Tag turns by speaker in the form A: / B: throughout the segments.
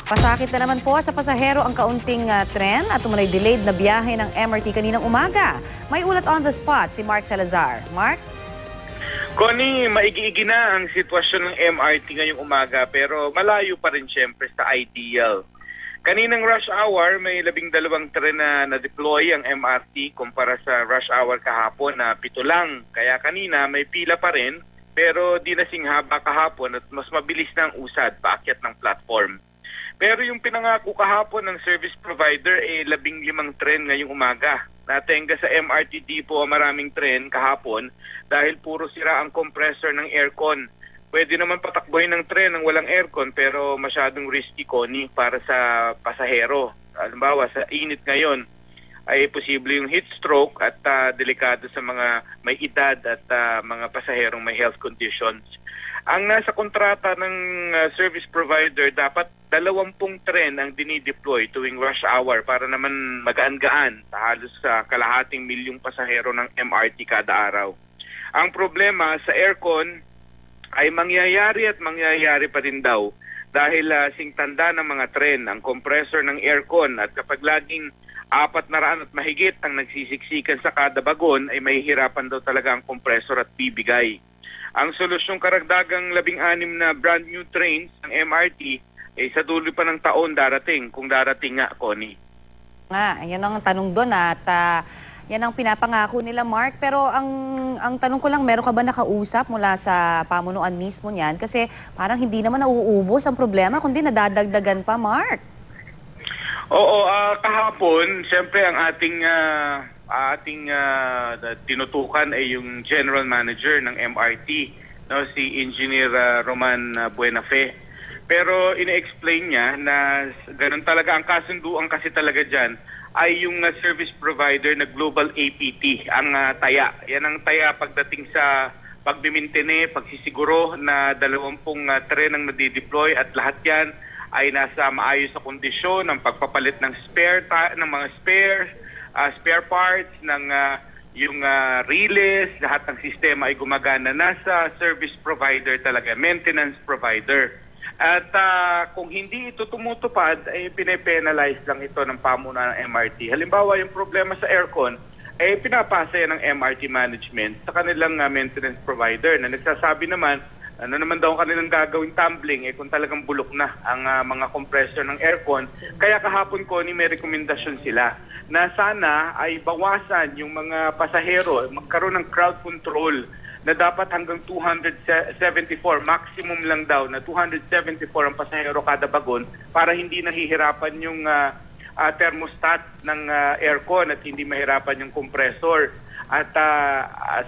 A: Pasakit na naman po sa pasahero ang kaunting tren at tumunay delayed na biyahe ng MRT kaninang umaga. May ulat on the spot si Mark Salazar. Mark?
B: Connie, maigi-igi na ang sitwasyon ng MRT ngayong umaga pero malayo pa rin siyempre sa ideal. Kaninang rush hour, may 12 tren na na-deploy ang MRT kumpara sa rush hour kahapon na 7 lang. Kaya kanina may pila pa rin pero di nasing haba kahapon at mas mabilis na ang usad paakyat ng platform. Pero yung pinangako kahapon ng service provider 15 tren ngayong umaga. Natenga sa MRT depot ang maraming tren kahapon dahil puro sira ang compressor ng aircon. Pwede naman patakbuhin ng tren ng walang aircon pero masyadong risky, Connie, para sa pasahero. Halimbawa, sa init ngayon ay posible yung heat stroke at delikado sa mga may edad at mga pasaherong may health conditions. Ang nasa kontrata ng service provider, dapat 20 tren ang dinideploy tuwing rush hour para naman magaan-gaan sa halos kalahating milyong pasahero ng MRT kada araw. Ang problema sa aircon ay mangyayari pa rin daw dahil singtanda ng mga tren ang compressor ng aircon at kapag laging 400 at mahigit ang nagsisiksikan sa kada bagon ay mahihirapan daw talaga ang compressor at bibigay. Ang solusyong karagdagang 16 na brand new trains ng MRT ay sa dulo pa ng taon darating, kung darating nga, Connie.
A: Yan ang tanong doon at yan ang pinapangako nila, Mark. Pero ang tanong ko lang, meron ka ba nakausap mula sa pamunuan mismo niyan? Kasi parang hindi naman nauubos ang problema, kundi nadadagdagan pa, Mark.
B: Oo, kahapon, siyempre ang ating tinutukan ay yung general manager ng MRT, no, si Engineer Roman Buenafe. Pero ina-explain niya na ganun talaga ang kasunduan kasi talaga dyan ay yung service provider na Global APT, ang taya. Yan ang taya pagdating sa pagbimintene, pagsisiguro na 20 tren ang nadideploy at lahat yan ay nasa maayos sa kondisyon ng pagpapalit ng mga spare parts, ng yung relays, lahat ng sistema ay gumagana nasa service provider talaga, maintenance provider. At kung hindi ito tumutupad, ay pinapenalize lang ito ng pamunuan ng MRT. Halimbawa, yung problema sa aircon, ay pinapasa yan ng MRT management sa kanilang maintenance provider na nagsasabi naman, ano naman daw ang kanilang gagawing tumbling kung talagang bulok na ang mga compressor ng aircon. Kaya kahapon ko may rekomendasyon sila na sana ay bawasan yung mga pasahero, magkaroon ng crowd control na dapat hanggang 274, maximum lang daw na 274 ang pasahero kada bagon para hindi nahihirapan yung thermostat ng aircon at hindi mahirapan yung compressor. At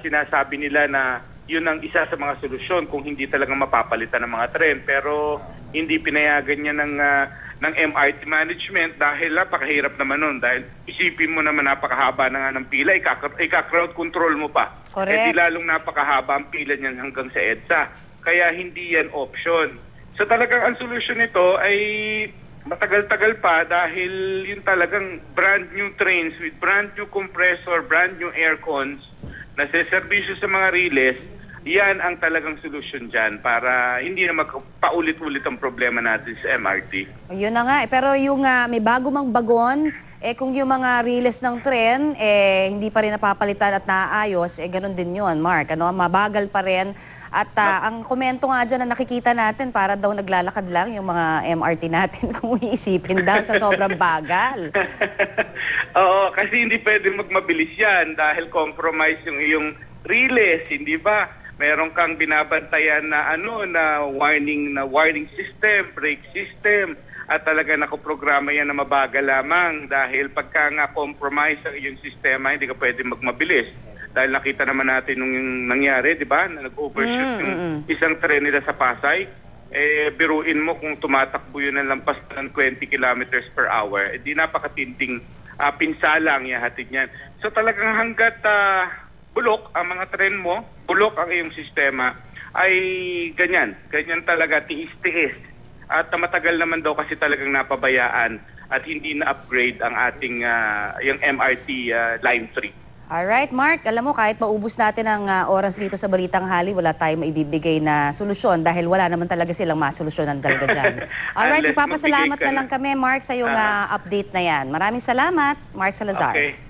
B: sinasabi nila na yun ang isa sa mga solusyon kung hindi talagang mapapalitan ng mga tren. Pero hindi pinayagan niya ng MRT management dahil napakahirap naman nun. Dahil isipin mo naman napakahaba na nga ng pila, ika-crowd control mo pa.
A: Correct.
B: Di lalong napakahaba ang pila niyan hanggang sa EDSA. Kaya hindi yan option. So talagang ang solusyon nito ay matagal-tagal pa dahil yun talagang brand new trains with brand new compressor, brand new aircons na serbisyo sa mga relays. Yan ang talagang solusyon dyan para hindi na magpaulit-ulit ang problema natin sa MRT.
A: Yun na nga. Pero yung may bago mang bagon, kung yung mga relays ng tren, hindi pa rin napapalitan at naayos, ganun din yun, Mark. Mabagal pa rin. At ang komento nga dyan na nakikita natin, para daw naglalakad lang yung mga MRT natin kung iisipin daw sa sobrang bagal.
B: Oo, kasi hindi pwede magmabilis yan dahil compromise yung iyong relays, hindi ba? Meron kang binabantayan na na warning system, brake system, at talaga nakoprograma yan na mabagal lamang dahil pagka nga compromise ang iyong sistema, hindi ka pwede magmabilis. Dahil nakita naman natin nung nangyari, di ba, na nag-overshoot yung isang tren nila sa Pasay, biruin mo kung tumatakbo yun ng lampas ng 20 kilometers per hour, di napakatinding pinsalang yahatid niyan. So talagang hanggat bulok ang mga tren mo, bulok ang iyong sistema, ay ganyan talaga, tiis-tiis. At matagal naman daw kasi talagang napabayaan at hindi na-upgrade ang ating yung MRT Line 3.
A: Alright, Mark, alam mo, kahit maubos natin ang oras dito sa Balitang Hali, wala tayong maibibigay na solusyon dahil wala naman talaga silang masolusyonan talaga dyan. Alright,
B: Unless
A: magpapasalamat
B: magbigay ka
A: na lang kami, Mark, sa iyong update na yan. Maraming salamat, Mark Salazar.
B: Okay.